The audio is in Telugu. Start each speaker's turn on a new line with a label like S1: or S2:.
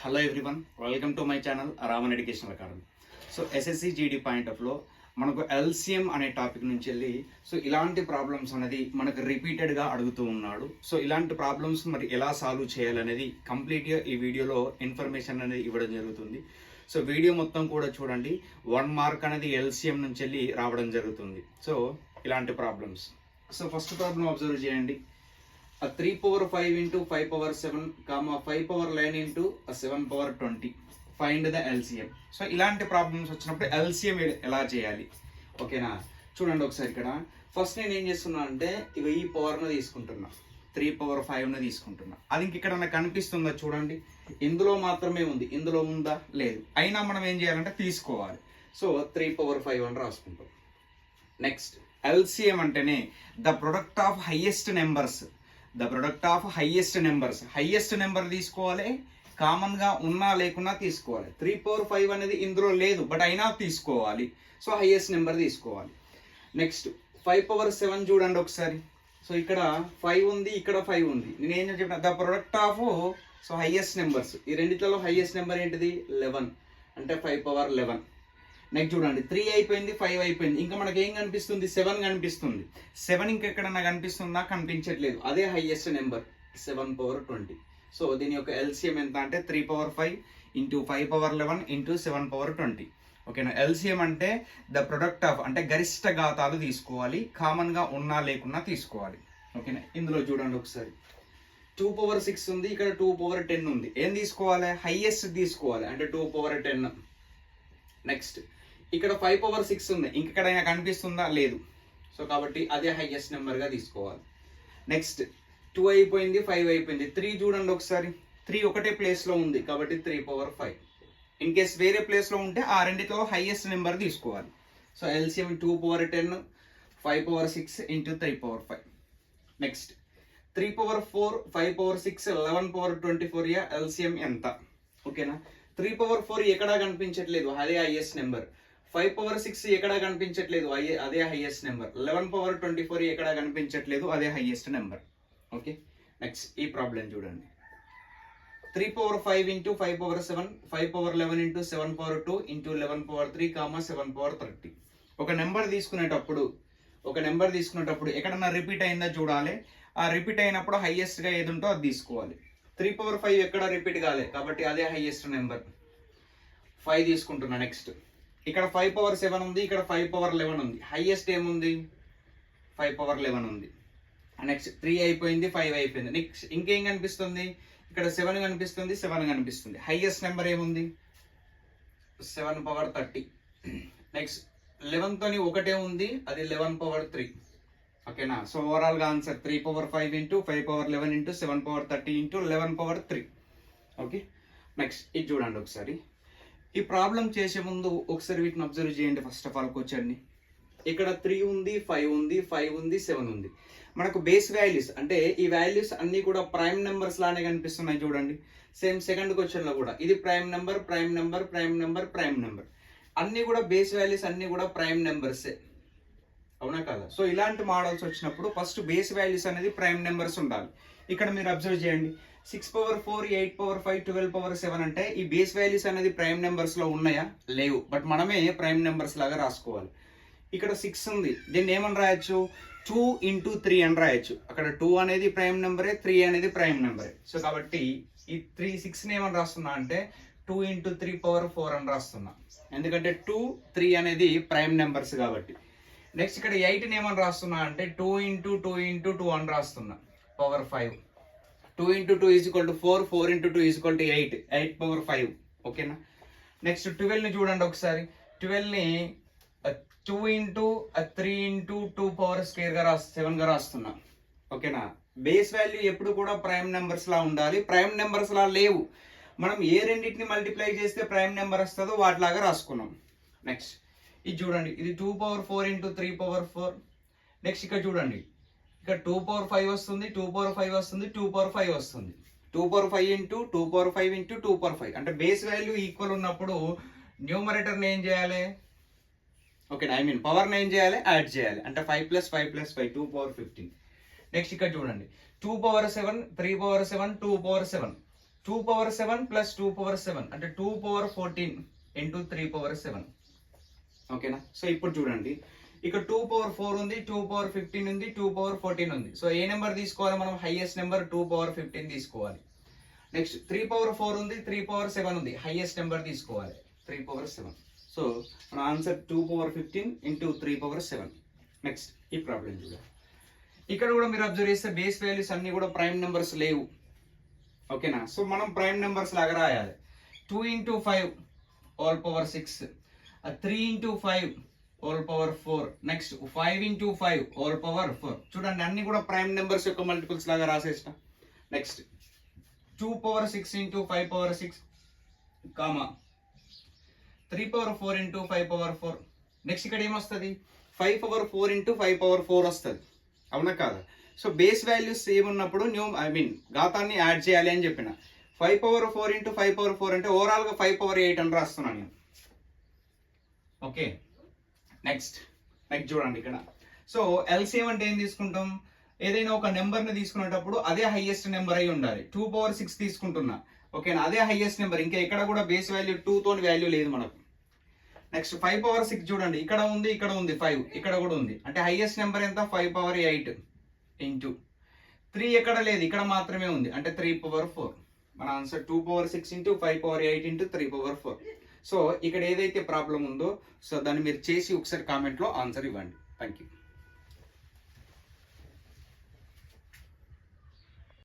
S1: Hello everyone, welcome to my channel Raman educational academy. So SSC GD point of లో మనకు ఎల్సిఎం అనే టాపిక్ నుంచి వెళ్ళి ఇలాంటి ప్రాబ్లమ్స్ అనేది మనకు రిపీటెడ్గా అడుగుతూ ఉన్నాడు. సో ఇలాంటి ప్రాబ్లమ్స్ మరి ఎలా సాల్వ్ చేయాలనేది కంప్లీట్గా ఈ వీడియోలో ఇన్ఫర్మేషన్ అనేది ఇవ్వడం జరుగుతుంది. సో వీడియో మొత్తం కూడా చూడండి. 1 మార్క్ అనేది ఎల్సిఎం నుంచి వెళ్ళి రావడం జరుగుతుంది. సో ఇలాంటి problems. So first problem observe చేయండి. 3 power 5 into 5 power 7, 5 power 9 into 7 power 20. Find the LCM. So ఇలాంటి ప్రాబ్లమ్స్ వచ్చినప్పుడు ఎల్సిఎం ఎలా చేయాలి, ఓకేనా? చూడండి ఒకసారి. ఇక్కడ ఫస్ట్ నేను ఏం చేస్తున్నా అంటే ఈ పవర్ను తీసుకుంటున్నా, 3 power 5ను తీసుకుంటున్నా. అది ఇక్కడ నాకు కనిపిస్తుందా? చూడండి, ఇందులో మాత్రమే ఉంది, ఇందులో ఉందా? లేదు. అయినా మనం ఏం చేయాలంటే తీసుకోవాలి. సో 3 power 5 అని రాసుకుంటాం. నెక్స్ట్, ఎల్సిఎం అంటేనే the product of highest numbers. Highest number తీసుకోవాలి, కామన్ గా ఉన్నా లేకున్నా తీసుకోవాలి. 3 power 5 అనేది ఇందులో లేదు, బట్ అయినా తీసుకోవాలి. సో హైయెస్ట్ నెంబర్ తీసుకోవాలి. నెక్స్ట్ 5 power 7 చూడండి ఒకసారి. సో ఇక్కడ 5 ఉంది, ఇక్కడ 5 ఉంది. నేను ఏం చెప్పిన, the product of highest numbers. ఈ రెండిట్లలో హైయెస్ట్ నెంబర్ ఏంటిది? 11, అంటే 5 power 11. నెక్స్ట్ చూడండి, 3 అయిపోయింది, 5 అయిపోయింది. ఇంకా మనకి ఏం కనిపిస్తుంది? 7 కనిపిస్తుంది. 7 ఇంకెక్కడన్నా కనిపిస్తుందా? కనిపించట్లేదు. అదే హైయెస్ట్ నెంబర్, 7 power 20. సో దీని యొక్క ఎల్సిఎం ఎంత అంటే 3 power 5 into 5 power 11 into 7 power 20. ఓకేనా? ఎల్సిఎం అంటే ద ప్రొడక్ట్ ఆఫ్, అంటే గరిష్ట ఘాతాలు తీసుకోవాలి, కామన్ గా ఉన్నా లేకున్నా తీసుకోవాలి. ఓకేనా? ఇందులో చూడండి ఒకసారి, 2 power 6 ఉంది, ఇక్కడ 2 power 10 ఉంది. ఏం తీసుకోవాలి? హైయెస్ట్ తీసుకోవాలి, అంటే 2 power 10. నెక్స్ట్ ఇక్కడ 5 power 6 ఉంది, ఇంకెక్కడైనా కనిపిస్తుందా? లేదు. సో కాబట్టి అదే హైయెస్ట్ నెంబర్ గా తీసుకోవాలి. నెక్స్ట్ 2 అయిపోయింది, 5 అయిపోయింది. 3 చూడండి ఒకసారి, 3 ఒకటే ప్లేస్ లో ఉంది కాబట్టి 3 power 5. ఇన్ కేస్ వేరే ప్లేస్ లో ఉంటే ఆ రెండితో హైయెస్ట్ నెంబర్ తీసుకోవాలి. So LCM 2 power 10, 5 power 6 into 3 power 5. Next 3 power 4, 5 power 6, 11 power 24. LCM ఎంత? ఓకేనా? 3 power 4 ఎక్కడా కనిపించట్లేదు, అదే హైయెస్ట్ నెంబర్. 5 power 6 ఎక్కడా కనిపించట్లేదు, అదే హైయెస్ట్ నెంబర్. 11 power 24 ఎక్కడా కనిపించట్లేదు, అదే హైయెస్ట్ నెంబర్. ఓకే. నెక్స్ట్ ఈ ప్రాబ్లం చూడండి. 3 power 5 into 5 power 7, 5 power 11 into 7 power 2 into 11 power 3, 7 power 30. ఒక నెంబర్ తీసుకునేటప్పుడు ఎక్కడన్నా రిపీట్ అయిందా చూడాలి. ఆ రిపీట్ అయినప్పుడు హైయెస్ట్ గా ఏది ఉంటో అది తీసుకోవాలి. 3 power 5 ఎక్కడ రిపీట్ కాలే కాబట్టి అదే హైయెస్ట్ నెంబర్, 5 తీసుకుంటున్నా. నెక్స్ట్ ఇక్కడ 5 power 7 ఉంది, ఇక్కడ 5 power 11 ఉంది. హైయెస్ట్ ఏముంది? 5 power 11 ఉంది. నెక్స్ట్ 3 అయిపోయింది, 5 అయిపోయింది. నెక్స్ట్ ఇంకేం కనిపిస్తుంది? ఇక్కడ 7 కనిపిస్తుంది, 7 కనిపిస్తుంది. హైయెస్ట్ నెంబర్ ఏముంది? 7 power 30. నెక్స్ట్ 11 తోని ఒకటే ఉంది, అది 11 power 3. ఓకేనా? సో ఓవరాల్ గా answer 3 power 5 into 5 power 11 into 7 power 30 into 11 power 3. Okay. Next ఇది చూడండి ఒకసారి. ఈ ప్రాబ్లం చేసే ముందు ఒకసారి వీటిని అబ్జర్వ్ చేయండి. ఫస్ట్ ఆఫ్ ఆల్ కూర్చోండి. ఇక్కడ 3 ఉంది, 5 ఉంది, 5 ఉంది, 7 ఉంది. మనకు బేస్ వాల్యూస్ అంటే ఈ వాల్యూస్ అన్ని కూడా ప్రైమ్ నెంబర్స్ లానే కనిపిస్తున్నాయి చూడండి. సేమ్ సెకండ్ క్వశ్చన్ లో కూడా ఇది prime number, prime number, prime number, prime number, అన్ని కూడా బేస్ వాల్యూస్ అన్ని కూడా ప్రైమ్ నెంబర్సే. అవునా కదా? సో ఇలాంటి మోడల్స్ వచ్చినప్పుడు ఫస్ట్ బేస్ వాల్యూస్ అనేది ప్రైమ్ నెంబర్స్ ఉండాలి. ఇక్కడ మీరు అబ్జర్వ్ చేయండి, 6 power 4, 8 power 5, 12 power 7 అంటే ఈ బేస్ వాల్యూస్ అనేది ప్రైమ్ నెంబర్స్ లో ఉన్నాయా? లేవు. బట్ మనమే ప్రైమ్ నెంబర్స్ లాగా రాసుకోవాలి. ఇక్కడ 6 ఉంది, దీన్ని ఏమని రాయొచ్చు? 2 into 3 అని రాయొచ్చు. అక్కడ 2 అనేది ప్రైమ్ నెంబరే, 3 అనేది ప్రైమ్ నెంబరే. సో కాబట్టి ఈ 6ని ఏమని రాస్తున్నా అంటే 2 into 3 power 4 అని రాస్తున్నా, ఎందుకంటే 2, 3 అనేది ప్రైమ్ నెంబర్స్ కాబట్టి. నెక్స్ట్ ఇక్కడ 8ని ఏమని రాస్తున్నా అంటే 2 into 2 into 2 అని రాస్తున్నా, power 5. 2 into 2 is equal to 4, 4 into 2 is equal to 8, 8 power 5. ఓకేనా? నెక్స్ట్ 12ని చూడండి ఒకసారి. 12ని 2 into 3 into 2 power square గా 7 గా రాస్తున్నా. ఓకేనా? బేస్ వాల్యూ ఎప్పుడు కూడా ప్రైమ్ నెంబర్స్ లా ఉండాలి. ప్రైమ్ నెంబర్స్ లా లేవు. మనం ఏ రెండింటిని మల్టిప్లై చేస్తే ప్రైమ్ నెంబర్ వస్తుందో వాటిలాగా రాసుకున్నాం. నెక్స్ట్ ఇది చూడండి, ఇది 2 power 4 into 3 power 4. నెక్స్ట్ ఇక్కడ చూడండి, ఇక్కడ 2 power 5 వస్తుంది, 2 power 5 వస్తుంది, 2 power 5 వస్తుంది. 2 power 5 into 2 power 5 into 2 power 5 అంటే బేస్ వాల్యూ ఈక్వల్ ఉన్నప్పుడు న్యూమరేటర్ని ఏం చేయాలి? ఓకే, ఐ మీన్ పవర్ని ఏం చేయాలి? యాడ్ చేయాలి. అంటే 5 + 5 + 5 2 power 15. నెక్స్ట్ ఇక్కడ చూడండి, 2 power 7, 3 power 7, 2 power 7. 2 power 7 plus 2 power 7 అంటే 2 పవర్ 14 ఇంటూ 3 పవర్ 7. ఓకేనా? సో ఇప్పుడు చూడండి, ఇక్కడ 2 పవర్ 4 ఉంది, 2 పవర్ 15 ఉంది, 2 పవర్ 14 ఉంది. సో ఏ నెంబర్ తీసుకోవాలి మనం? హైయెస్ట్ నెంబర్ 2 పవర్ 15 తీసుకోవాలి. నెక్స్ట్ 3 పవర్ 4 ఉంది, 3 పవర్ 7 ఉంది, హైయెస్ట్ నెంబర్ తీసుకోవాలి 3 పవర్ 7. సో మన answer 2 power 15 into 3 power 7. Next ఈ ప్రాబ్లం చూడండి. ఇక్కడ కూడా మీరు అబ్జర్వ్ చేస్తే బేస్ వాల్యూస్ అన్ని కూడా ప్రైమ్ నెంబర్స్ లేవు. ఓకేనా? సో మనం ప్రైమ్ నెంబర్స్ లాగా రాయాలి. 2 into 5 all power 6, 3 into 5 all power 4, next 5 into 5 all power 4. చూడండి, అన్ని కూడా ప్రైమ్ నెంబర్స్ యొక్క మల్టిపుల్స్ లాగా రాసేసిన. Next 2 power 6 into 5 power 6, comma 3 power 4 into 5 power 4. Next ఇక్కడ ఏమొస్తుంది? 5 పవర్ 4 ఇంటూ 5 పవర్ 4 వస్తుంది. అవునా కాదా? సో బేస్ వాల్యూస్ సేమ్ ఉన్నప్పుడు ఘాతాన్ని యాడ్ చేయాలి అని చెప్పిన. 5 పవర్ 4 ఇంటూ 5 పవర్ 4 అంటే ఓవరాల్గా 5 పవర్ 8 అని రాస్తున్నాను నేను. ఓకే, నెక్స్ట్ చూడండి ఇక్కడ. సో ఎల్సిఎం అంటే ఏం తీసుకుంటాం? ఏదైనా ఒక నెంబర్ని తీసుకునేటప్పుడు అదే హైయెస్ట్ నెంబర్ అయి ఉండాలి. 2 పవర్ 6 తీసుకుంటున్నా, ఓకేనా? అదే హైయెస్ట్ నెంబర్, ఇంకా ఎక్కడ కూడా బేస్ వాల్యూ 2 తోని వాల్యూ లేదు మనకు. నెక్స్ట్ 5 పవర్ 6 చూడండి, ఇక్కడ ఉంది, ఇక్కడ ఉంది 5, ఇక్కడ కూడా ఉంది, అంటే హైయెస్ట్ నెంబర్ ఎంత? 5 పవర్ 8 ఇంటూ 3 ఎక్కడ లేదు, ఇక్కడ మాత్రమే ఉంది, అంటే 3 పవర్ 4. మన answer 2 power 6 into 5 power 8 into 3 power 4. So ఇక్కడ ఏదైతే ప్రాబ్లం ఉందో సో దాన్ని మీరు చేసి ఒకసారి కామెంట్లో ఆన్సర్ ఇవ్వండి. Thank you.